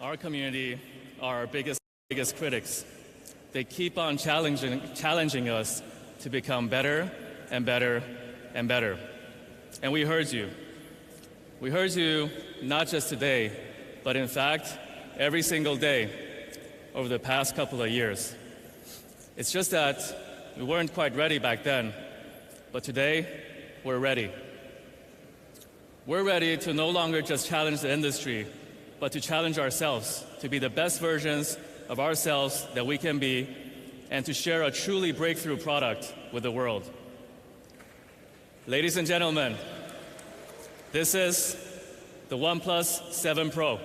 Our community are our biggest critics. They keep on challenging us to become better and better and better. And we heard you. We heard you not just today, but in fact, every single day over the past couple of years. It's just that we weren't quite ready back then, but today, we're ready. We're ready to no longer just challenge the industry, but to challenge ourselves, to be the best versions of ourselves that we can be, and to share a truly breakthrough product with the world. Ladies and gentlemen, this is the OnePlus 7 Pro.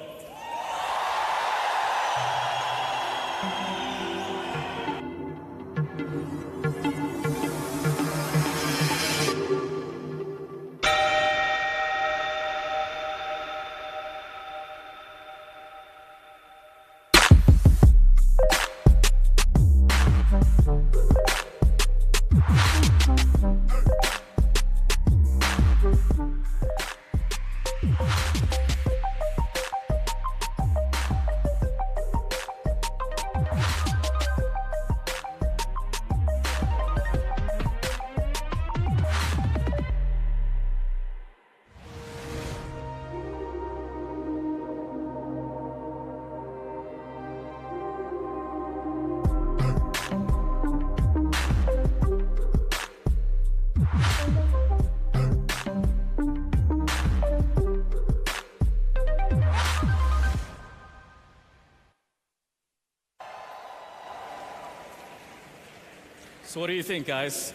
So what do you think, guys?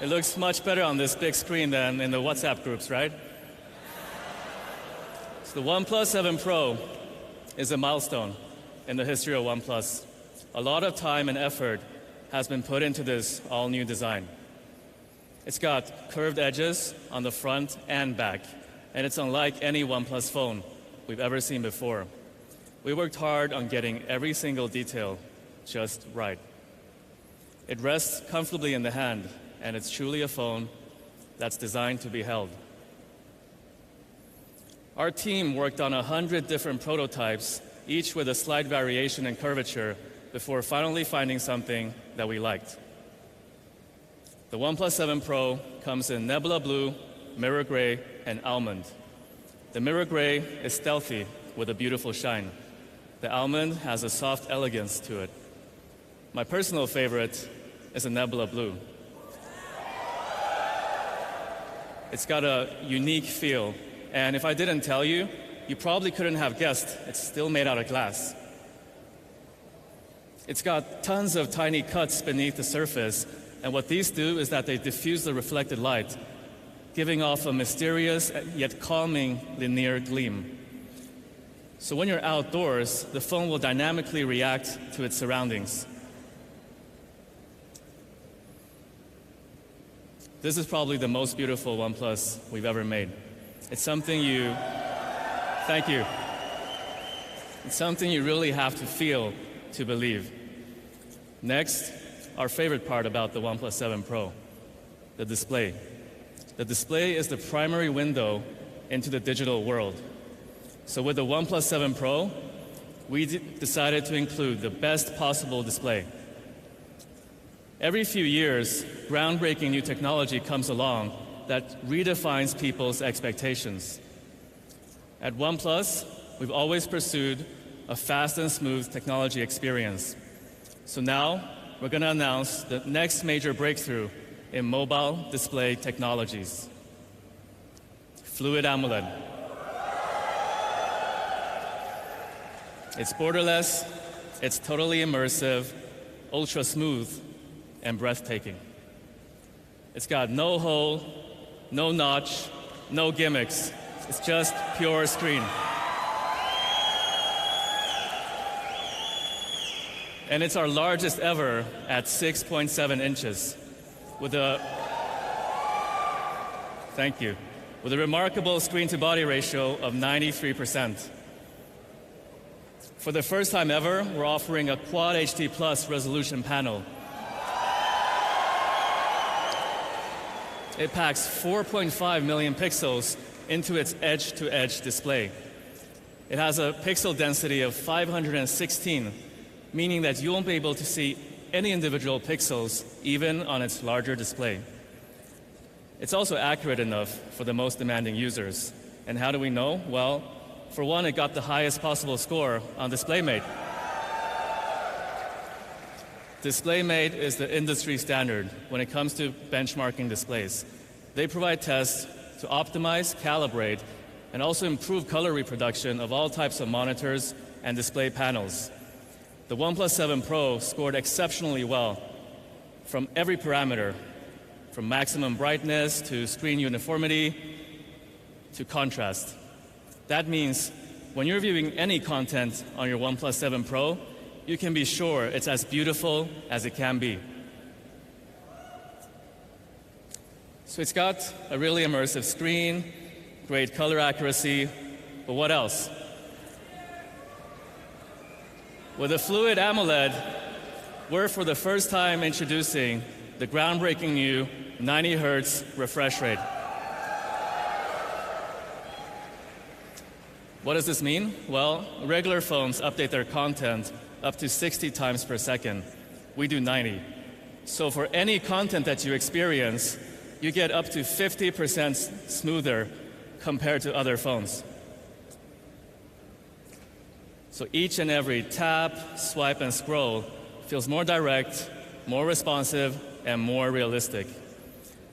It looks much better on this big screen than in the WhatsApp groups, right? So the OnePlus 7 Pro is a milestone in the history of OnePlus. A lot of time and effort has been put into this all-new design. It's got curved edges on the front and back, and it's unlike any OnePlus phone we've ever seen before. We worked hard on getting every single detail just right. It rests comfortably in the hand, and it's truly a phone that's designed to be held. Our team worked on 100 different prototypes, each with a slight variation in curvature, before finally finding something that we liked. The OnePlus 7 Pro comes in Nebula Blue, Mirror Gray, and Almond. The Mirror Gray is stealthy with a beautiful shine. The Almond has a soft elegance to it. My personal favorite is a Nebula Blue. It's got a unique feel, and if I didn't tell you, you probably couldn't have guessed it's still made out of glass. It's got tons of tiny cuts beneath the surface, and what these do is that they diffuse the reflected light, giving off a mysterious yet calming linear gleam. So when you're outdoors, the phone will dynamically react to its surroundings. This is probably the most beautiful OnePlus we've ever made. It's something thank you. It's something you really have to feel to believe. Next, our favorite part about the OnePlus 7 Pro, the display. The display is the primary window into the digital world. So with the OnePlus 7 Pro, we decided to include the best possible display. Every few years, groundbreaking new technology comes along that redefines people's expectations. At OnePlus, we've always pursued a fast and smooth technology experience. So now, we're going to announce the next major breakthrough in mobile display technologies. Fluid AMOLED. It's borderless, it's totally immersive, ultra smooth, and breathtaking. It's got no hole, no notch, no gimmicks. It's just pure screen. And it's our largest ever at 6.7 inches with a remarkable screen-to-body ratio of 93%. For the first time ever, we're offering a Quad HD Plus resolution panel. It packs 4.5 million pixels into its edge-to-edge display. It has a pixel density of 516, meaning that you won't be able to see any individual pixels, even on its larger display. It's also accurate enough for the most demanding users. And how do we know? Well, for one, it got the highest possible score on DisplayMate. DisplayMate is the industry standard when it comes to benchmarking displays. They provide tests to optimize, calibrate, and also improve color reproduction of all types of monitors and display panels. The OnePlus 7 Pro scored exceptionally well from every parameter, from maximum brightness to screen uniformity to contrast. That means when you're viewing any content on your OnePlus 7 Pro, you can be sure it's as beautiful as it can be. So it's got a really immersive screen, great color accuracy, but what else? With a Fluid AMOLED, we're for the first time introducing the groundbreaking new 90 Hz refresh rate. What does this mean? Well, regular phones update their content up to 60 times per second. We do 90. So for any content that you experience, you get up to 50% smoother compared to other phones. So each and every tap, swipe, and scroll feels more direct, more responsive, and more realistic.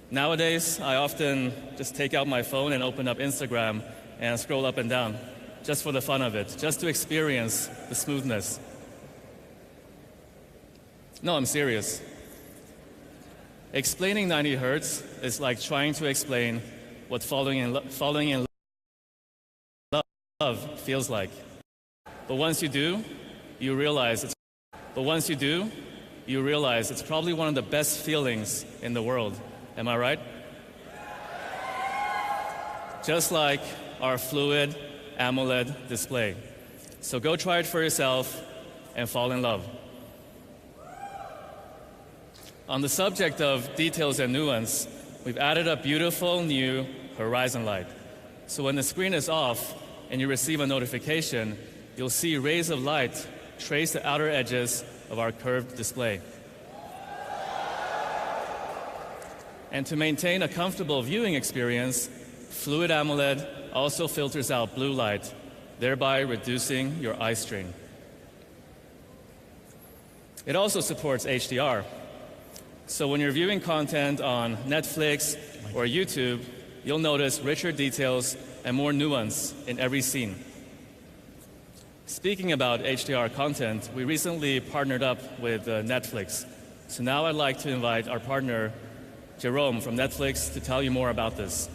Nowadays, I often just take out my phone and open up Instagram and scroll up and down, just for the fun of it, just to experience the smoothness. No, I'm serious. Explaining 90 Hertz is like trying to explain what falling in love feels like. But once you do, you realize it's probably one of the best feelings in the world. Am I right? Just like our Fluid AMOLED display. So go try it for yourself and fall in love. On the subject of details and nuance, we've added a beautiful new horizon light. So when the screen is off and you receive a notification, you'll see rays of light trace the outer edges of our curved display. And to maintain a comfortable viewing experience, Fluid AMOLED also filters out blue light, thereby reducing your eye strain. It also supports HDR. So when you're viewing content on Netflix or YouTube, you'll notice richer details and more nuance in every scene. Speaking about HDR content, we recently partnered up with Netflix. So now I'd like to invite our partner, Jerome from Netflix, to tell you more about this.